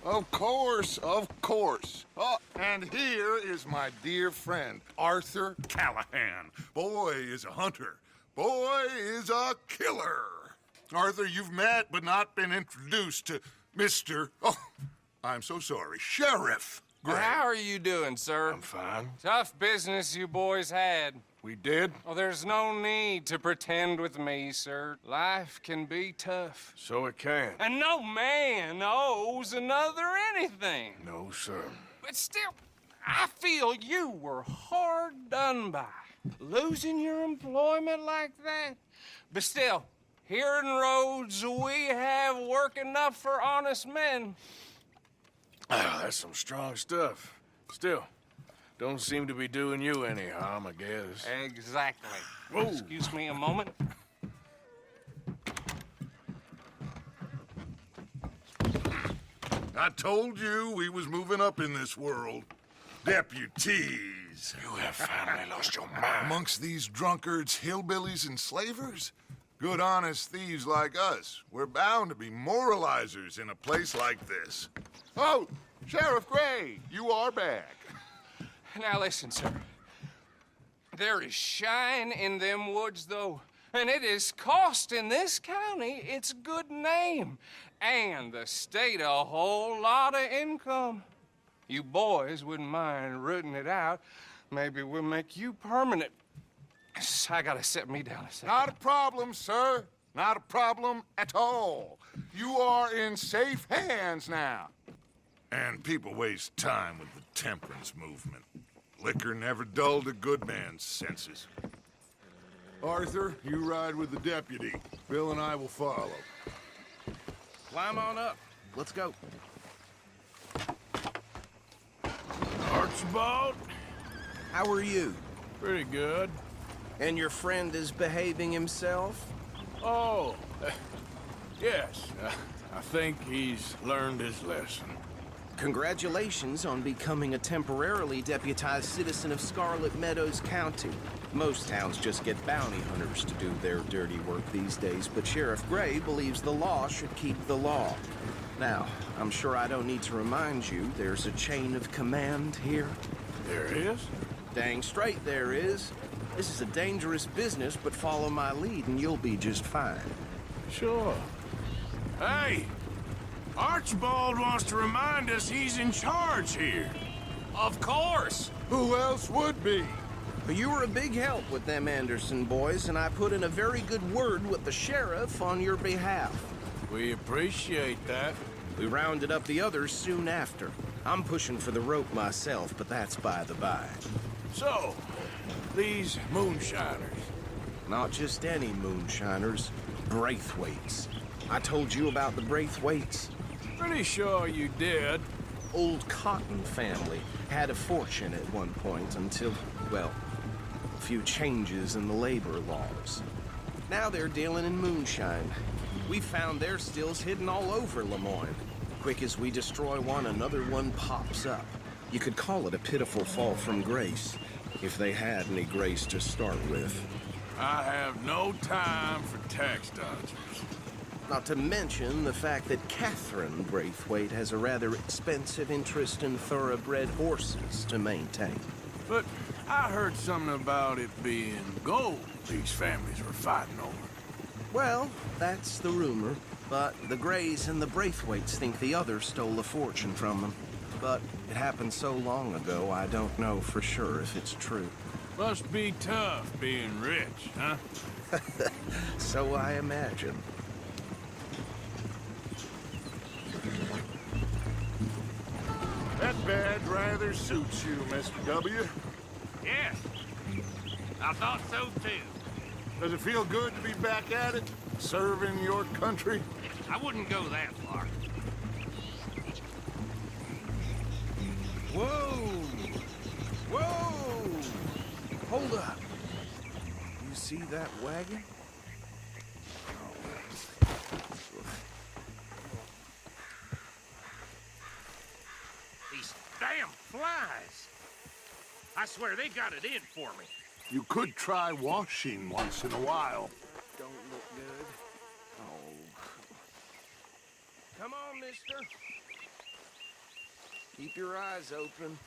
Of course, of course. Oh, and here is my dear friend, Arthur Callahan. Boy is a hunter. Boy is a killer. Arthur, you've met but not been introduced to Mr. Oh, I'm so sorry, Sherrif Gray. How are you doing, sir? I'm fine. Tough business you boys had. We did? Well, there's no need to pretend with me, sir. Life can be tough. So it can. And no man owes another anything. No, sir. But still, I feel you were hard done by. Losing your employment like that. But still, here in Rhodes, we have work enough for honest men. Oh, that's some strong stuff. Still, don't seem to be doing you any harm, I guess. Exactly. Whoa. Excuse me a moment. I told you we was moving up in this world. Deputies. You have finally lost your mind. Amongst these drunkards, hillbillies, and slavers? Good, honest thieves like us. We're bound to be moralizers in a place like this. Oh, Sheriff Gray, you are back. Now listen, sir. There is shine in them woods, though. And it is costing this county its good name. And the state a whole lot of income. You boys wouldn't mind rooting it out. Maybe we'll make you permanent. I gotta sit me down a second. Not a problem, sir. Not a problem at all. You are in safe hands now. And people waste time with the temperance movement. Liquor never dulled a good man's senses. Arthur, you ride with the deputy. Bill and I will follow. Climb on up. Let's go. Archibald? How are you? Pretty good. And your friend is behaving himself? Oh, yes. I think he's learned his lesson. Congratulations on becoming a temporarily deputized citizen of Scarlet Meadows County. Most towns just get bounty hunters to do their dirty work these days, but Sheriff Gray believes the law should keep the law. Now, I'm sure I don't need to remind you, there's a chain of command here. There is? Dang straight there is. This is a dangerous business, but follow my lead and you'll be just fine. Sure. Hey! Archibald wants to remind us he's in charge here. Of course. Who else would be? But you were a big help with them Anderson boys, and I put in a very good word with the sheriff on your behalf. We appreciate that. We rounded up the others soon after. I'm pushing for the rope myself, but that's by the by. So, these Moonshiners. Not just any Moonshiners, Braithwaites. I told you about the Braithwaites. Pretty sure you did. Old Cotton family had a fortune at one point until, well, a few changes in the labor laws. Now they're dealing in moonshine. We found their stills hidden all over Lemoyne. Quick as we destroy one, another one pops up. You could call it a pitiful fall from grace, if they had any grace to start with. I have no time for tax dodgers. Not to mention the fact that Catherine Braithwaite has a rather expensive interest in thoroughbred horses to maintain. But I heard something about it being gold these families were fighting over. Well, that's the rumor. But the Grays and the Braithwaites think the others stole a fortune from them. But it happened so long ago, I don't know for sure if it's true. Must be tough being rich, huh? So I imagine. That badge rather suits you, Mr. W. Yes, I thought so too. Does it feel good to be back at it? Serving your country? I wouldn't go that far. Whoa! Whoa! Hold up. You see that wagon? These damn flies. I swear they got it in for me. You could try washing once in a while. Don't look good. Oh. Come on, mister. Keep your eyes open.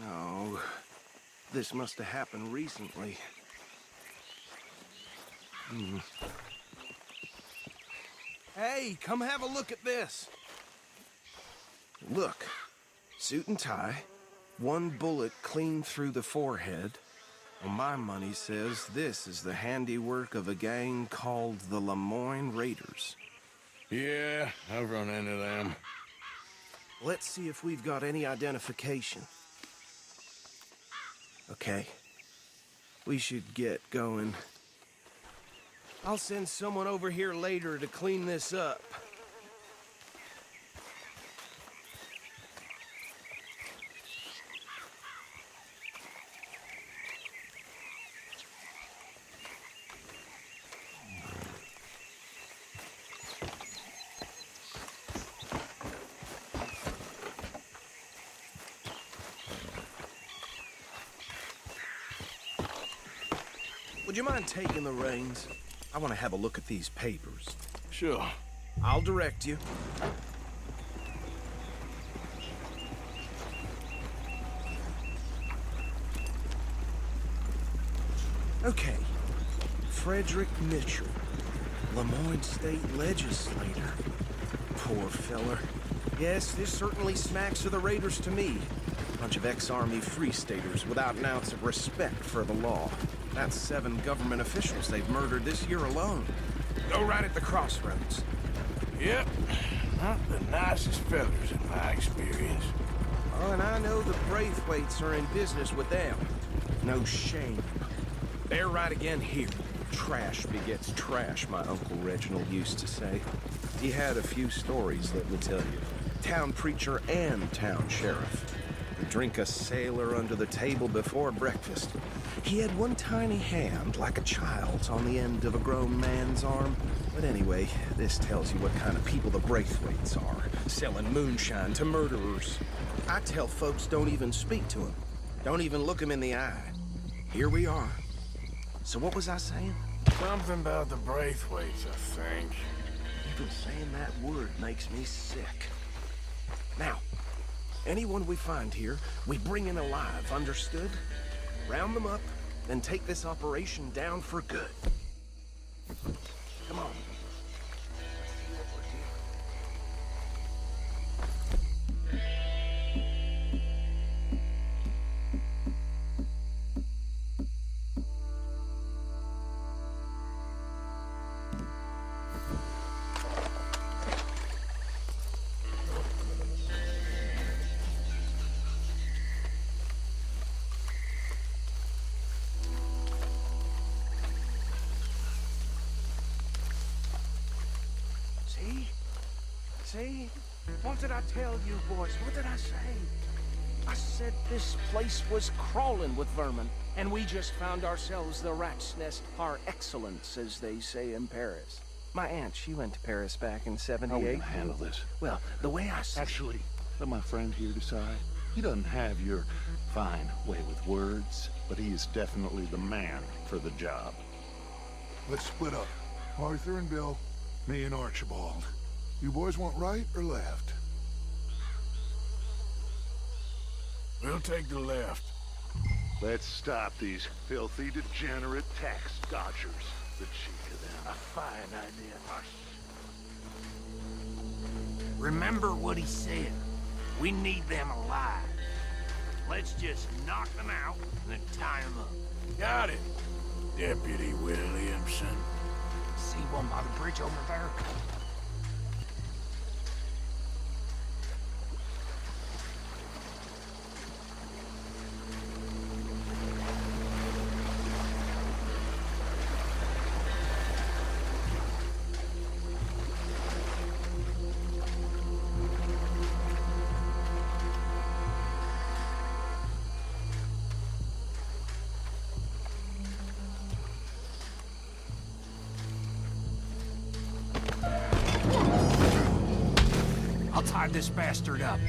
No, this must have happened recently. Hey, come have a look at this. Look, suit and tie, one bullet clean through the forehead. Well, my money says this is the handiwork of a gang called the Lemoyne Raiders. Yeah, I've run into them. Let's see if we've got any identification. Okay. We should get going. I'll send someone over here later to clean this up. Would you mind taking the reins? I want to have a look at these papers. Sure. I'll direct you. Okay. Frederick Mitchell, Lemoyne State Legislator. Poor feller. Yes, this certainly smacks of the Raiders to me. Bunch of ex-Army Free Staters without an ounce of respect for the law. That's 7 government officials they've murdered this year alone. Go right at the crossroads. Yep. Not the nicest fellas in my experience. Oh, and I know the Braithwaites are in business with them. No shame. They're right again here. Trash begets trash, my Uncle Reginald used to say. He had a few stories, let me tell you. Town preacher and town sheriff. Would drink a sailor under the table before breakfast. He had one tiny hand, like a child's, on the end of a grown man's arm. But anyway, this tells you what kind of people the Braithwaites are, selling moonshine to murderers. I tell folks don't even speak to him. Don't even look him in the eye. Here we are. So what was I saying? Something about the Braithwaites, I think. Even saying that word makes me sick. Now, anyone we find here, we bring in alive, understood? Round them up, then take this operation down for good. Come on. See? What did I tell you, boys? What did I say? I said this place was crawling with vermin, and we just found ourselves the rat's nest par excellence, as they say in Paris. My aunt, she went to Paris back in '78. How are we gonna handle this? Well, the way I see Actually, let my friend here decide. He doesn't have your fine way with words, but he is definitely the man for the job. Let's split up. Arthur and Bill, me and Archibald. You boys want right or left? We'll take the left. Let's stop these filthy, degenerate tax dodgers. The cheek of them. A fine idea. Remember what he said. We need them alive. Let's just knock them out and then tie them up. Got it, Deputy Williamson. See one by the bridge over there? Tie this bastard up.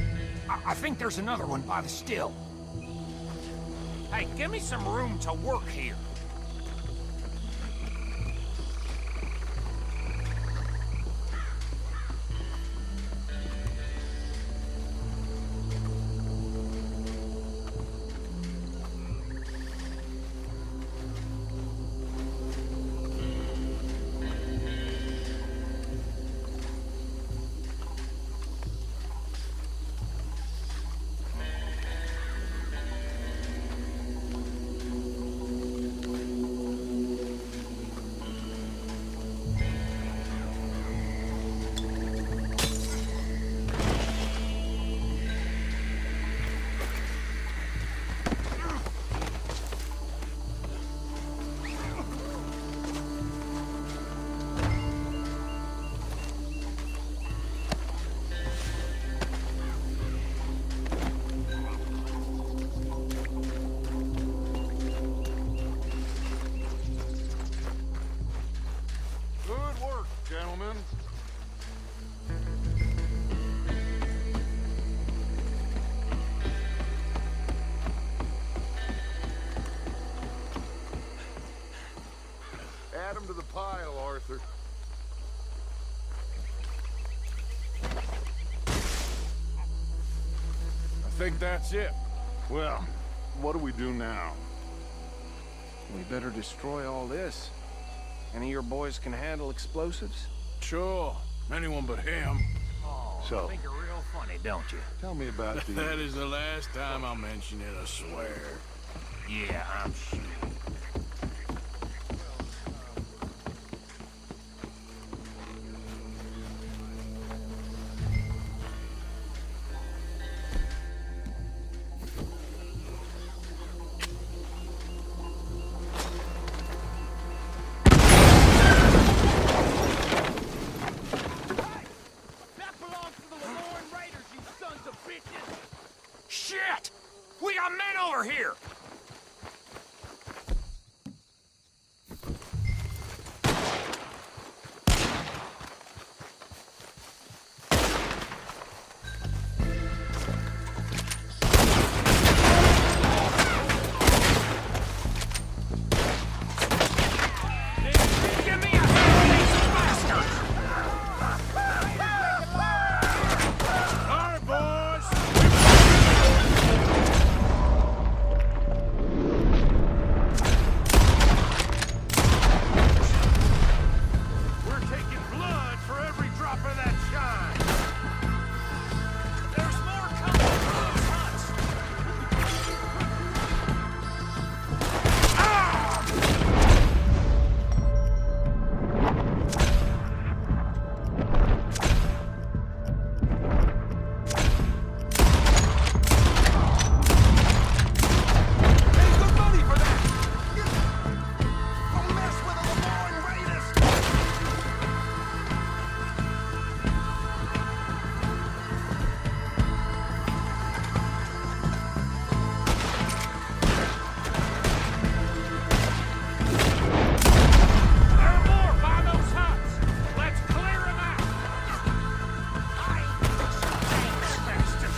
I think there's another one by the still. Hey, give me some room to work here. Good work, gentlemen. Add them to the pile, Arthur. I think that's it. Well, what do we do now? We better destroy all this. Any of your boys can handle explosives? Sure. Anyone but him. Oh, So- I think you're real funny, don't you? Tell me about the... That is the last time I'll mention it, I swear. Yeah, I'm sure. Shit! We got men over here! Give me a hand, these bastards! All right, boys. We're taking blood for every drop of that shine. There's more coming from those huts! There are more by those huts! Let's clear them out! I ain't bastard!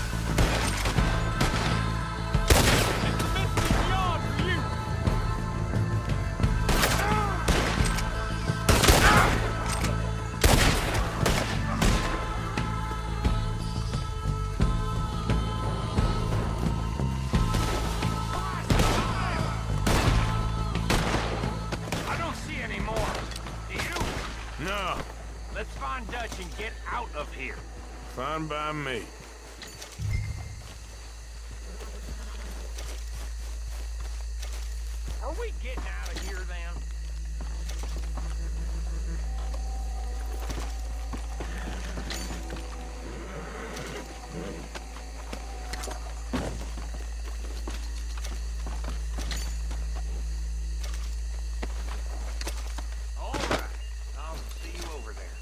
It's beyond for you! I don't see any more. Do you? No, Let's find Dutch and get out of here. fine by me. Are we getting out of here then? All right. I'll see you over there.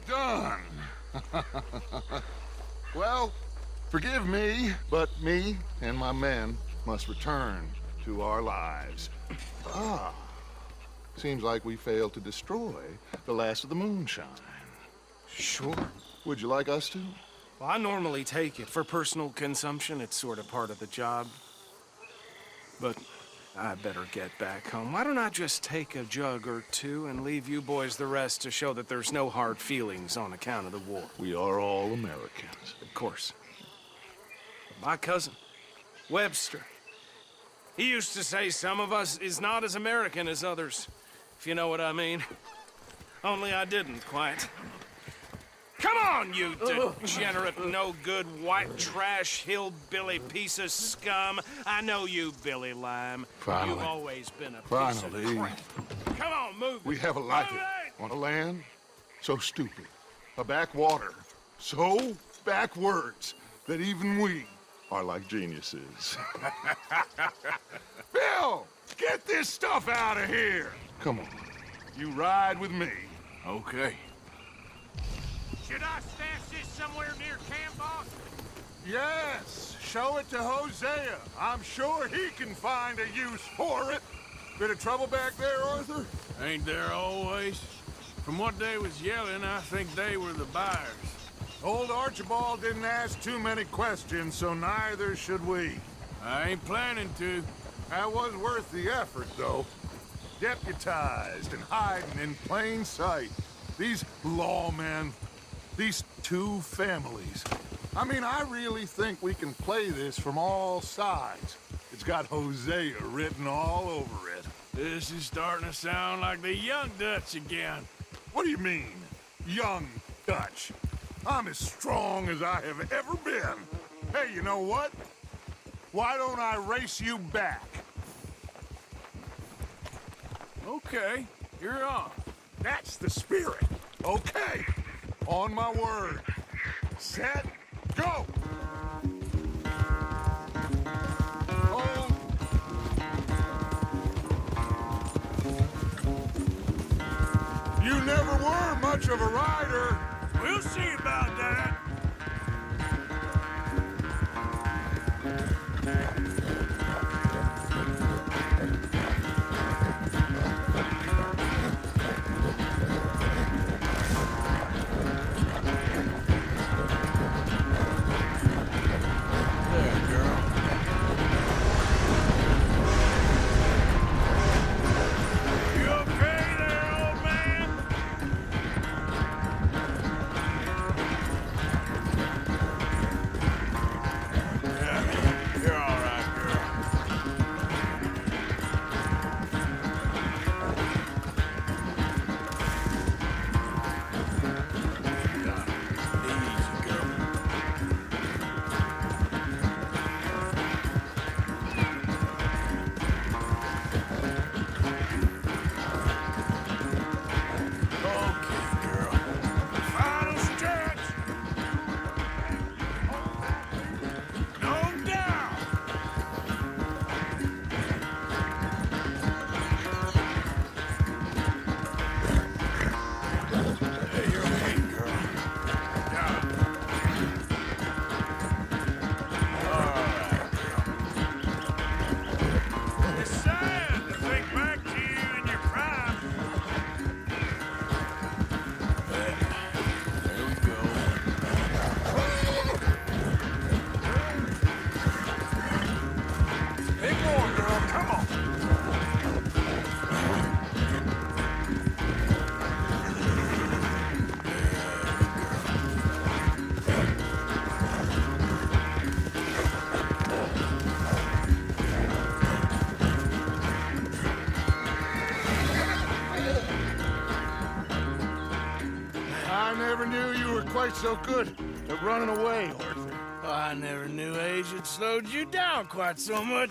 Well done. Well, forgive me, but me and my men must return to our lives. Ah, seems like we failed to destroy the last of the moonshine. Sure. Would you like us to? Well, I normally take it for personal consumption. It's sort of part of the job. But I better get back home. Why don't I just take a jug or two and leave you boys the rest to show that there's no hard feelings on account of the war? We are all Americans. Of course. My cousin, Webster, he used to say some of us is not as American as others, if you know what I mean. Only I didn't quite. Come on, you degenerate, no-good, white trash, hillbilly piece of scum. I know you, Billy Lime. Finally. You've always been a piece Finally. of crap. Come on, move it. We have a life Move it! on a land so stupid, a backwater so backwards that even we are like geniuses. Bill, get this stuff out of here. Come on, you ride with me. Okay. Should I stash this somewhere near camp, boss? Yes, show it to Hosea. I'm sure he can find a use for it. Bit of trouble back there, Arthur? Ain't there always? From what they was yelling, I think they were the buyers. Old Archibald didn't ask too many questions, so neither should we. I ain't planning to. That was worth the effort, though. Deputized and hiding in plain sight. These lawmen, these two families. I mean, I really think we can play this from all sides. It's got Hosea written all over it. This is starting to sound like the Young Dutch again. What do you mean, young Dutch? I'm as strong as I have ever been. Hey, you know what? Why don't I race you back? Okay, you're on. That's the spirit. Okay, on my word. Set, go! Hold. You never were much of a rider. We'll see about that. I never knew you were quite so good at running away, Arthur. I never knew age had slowed you down quite so much.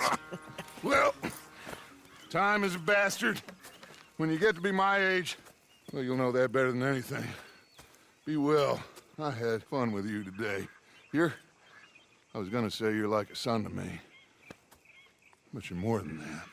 Well, time is a bastard. When you get to be my age, well, you'll know that better than anything. Be well. I had fun with you today. I was gonna say you're like a son to me. But you're more than that.